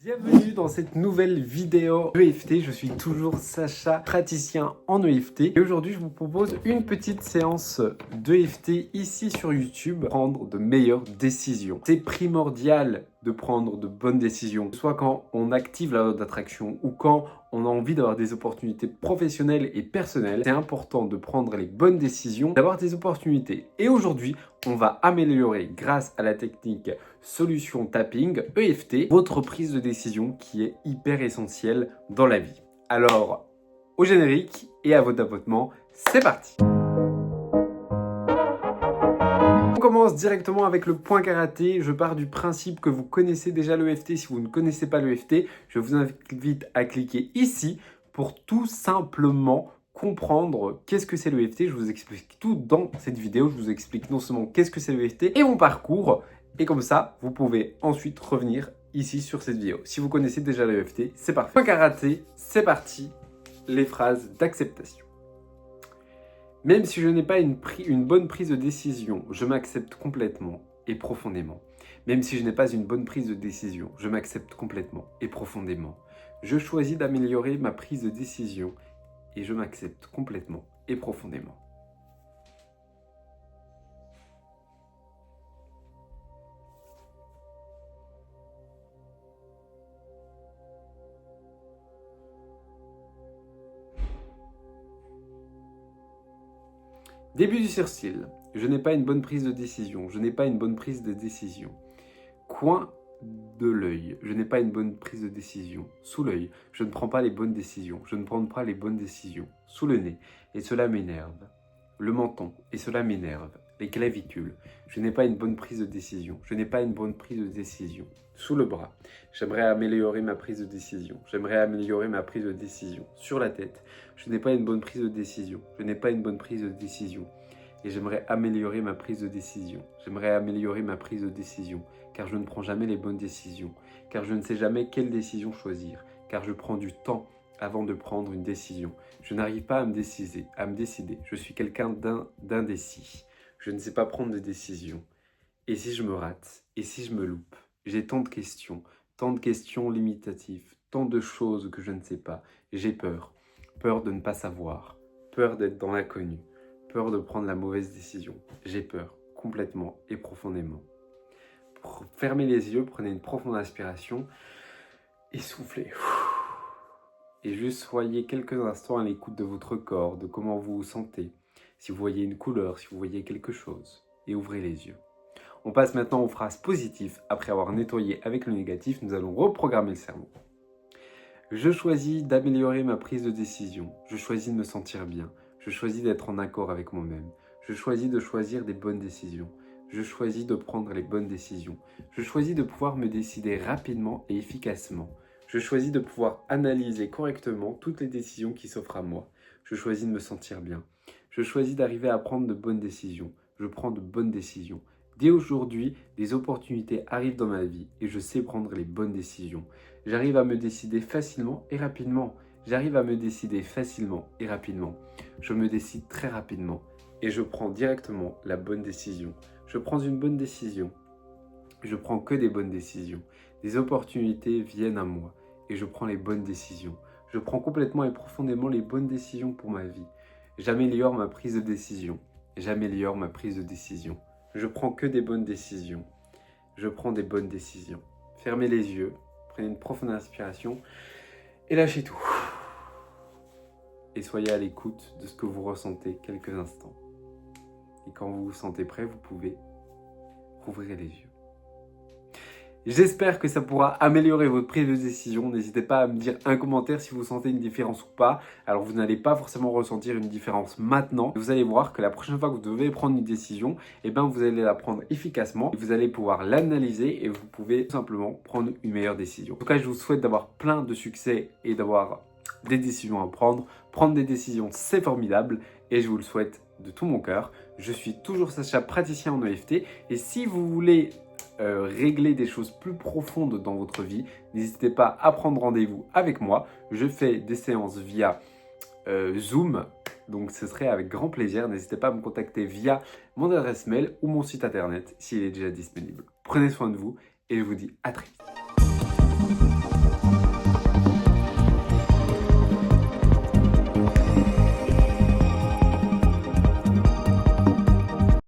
Bienvenue dans cette nouvelle vidéo EFT, je suis toujours Sacha, praticien en EFT et aujourd'hui je vous propose une petite séance d'EFT ici sur YouTube, prendre de meilleures décisions. C'est primordial de prendre de bonnes décisions, soit quand on active la loi d'attraction ou quand on a envie d'avoir des opportunités professionnelles et personnelles. C'est important de prendre les bonnes décisions, d'avoir des opportunités. Et aujourd'hui, on va améliorer grâce à la technique solution tapping EFT votre prise de décision qui est hyper essentielle dans la vie. Alors, au générique et à votre tapotement, c'est parti! On commence directement avec le point karaté. Je pars du principe que vous connaissez déjà l'EFT. Si vous ne connaissez pas l'EFT, je vous invite à cliquer ici pour tout simplement comprendre qu'est-ce que c'est l'EFT. Je vous explique tout dans cette vidéo. Je vous explique non seulement qu'est-ce que c'est l'EFT et mon parcours. Et comme ça, vous pouvez ensuite revenir ici sur cette vidéo. Si vous connaissez déjà l'EFT, c'est parfait. Point karaté, c'est parti. Les phrases d'acceptation. Même si je n'ai pas une bonne prise de décision, je m'accepte complètement et profondément. Même si je n'ai pas une bonne prise de décision, je m'accepte complètement et profondément. Je choisis d'améliorer ma prise de décision et je m'accepte complètement et profondément. Début du surcil. Je n'ai pas une bonne prise de décision. Je n'ai pas une bonne prise de décision. Coin de l'œil. Je n'ai pas une bonne prise de décision. Sous l'œil. Je ne prends pas les bonnes décisions. Je ne prends pas les bonnes décisions. Sous le nez. Et cela m'énerve. Le menton. Et cela m'énerve. Les clavicules. Je n'ai pas une bonne prise de décision. Je n'ai pas une bonne prise de décision. Sous le bras. J'aimerais améliorer ma prise de décision. J'aimerais améliorer ma prise de décision. Sur la tête. Je n'ai pas une bonne prise de décision. Je n'ai pas une bonne prise de décision. Et j'aimerais améliorer ma prise de décision. J'aimerais améliorer ma prise de décision. Car je ne prends jamais les bonnes décisions. Car je ne sais jamais quelle décision choisir. Car je prends du temps avant de prendre une décision. Je n'arrive pas à me décider. Je suis quelqu'un d'indécis. Je ne sais pas prendre de décision. Et si je me rate? Et si je me loupe? J'ai tant de questions limitatives, tant de choses que je ne sais pas. J'ai peur. Peur de ne pas savoir. Peur d'être dans l'inconnu. Peur de prendre la mauvaise décision. J'ai peur, complètement et profondément. Fermez les yeux, prenez une profonde inspiration et soufflez. Et juste soyez quelques instants à l'écoute de votre corps, de comment vous vous sentez. Si vous voyez une couleur, si vous voyez quelque chose. Et ouvrez les yeux. On passe maintenant aux phrases positives. Après avoir nettoyé avec le négatif, nous allons reprogrammer le cerveau. Je choisis d'améliorer ma prise de décision. Je choisis de me sentir bien. Je choisis d'être en accord avec moi-même. Je choisis de choisir des bonnes décisions. Je choisis de prendre les bonnes décisions. Je choisis de pouvoir me décider rapidement et efficacement. Je choisis de pouvoir analyser correctement toutes les décisions qui s'offrent à moi. Je choisis de me sentir bien. Je choisis d'arriver à prendre de bonnes décisions. Je prends de bonnes décisions. Dès aujourd'hui, des opportunités arrivent dans ma vie et je sais prendre les bonnes décisions. J'arrive à me décider facilement et rapidement. J'arrive à me décider facilement et rapidement. Je me décide très rapidement et je prends directement la bonne décision. Je prends une bonne décision. Je prends que des bonnes décisions. Des opportunités viennent à moi et je prends les bonnes décisions. Je prends complètement et profondément les bonnes décisions pour ma vie. J'améliore ma prise de décision. J'améliore ma prise de décision. Je prends que des bonnes décisions. Je prends des bonnes décisions. Fermez les yeux, prenez une profonde inspiration et lâchez tout. Et soyez à l'écoute de ce que vous ressentez quelques instants. Et quand vous vous sentez prêt, vous pouvez rouvrir les yeux. J'espère que ça pourra améliorer votre prise de décision. N'hésitez pas à me dire un commentaire si vous sentez une différence ou pas. Alors vous n'allez pas forcément ressentir une différence maintenant. Vous allez voir que la prochaine fois que vous devez prendre une décision, vous allez la prendre efficacement. Et vous allez pouvoir l'analyser et vous pouvez tout simplement prendre une meilleure décision. En tout cas, je vous souhaite d'avoir plein de succès et d'avoir des décisions à prendre. Prendre des décisions, c'est formidable et je vous le souhaite de tout mon cœur. Je suis toujours Sacha, praticien en EFT. Et si vous voulez régler des choses plus profondes dans votre vie, n'hésitez pas à prendre rendez-vous avec moi. Je fais des séances via Zoom, donc ce serait avec grand plaisir. N'hésitez pas à me contacter via mon adresse mail ou mon site internet s'il est déjà disponible. Prenez soin de vous et je vous dis à très vite.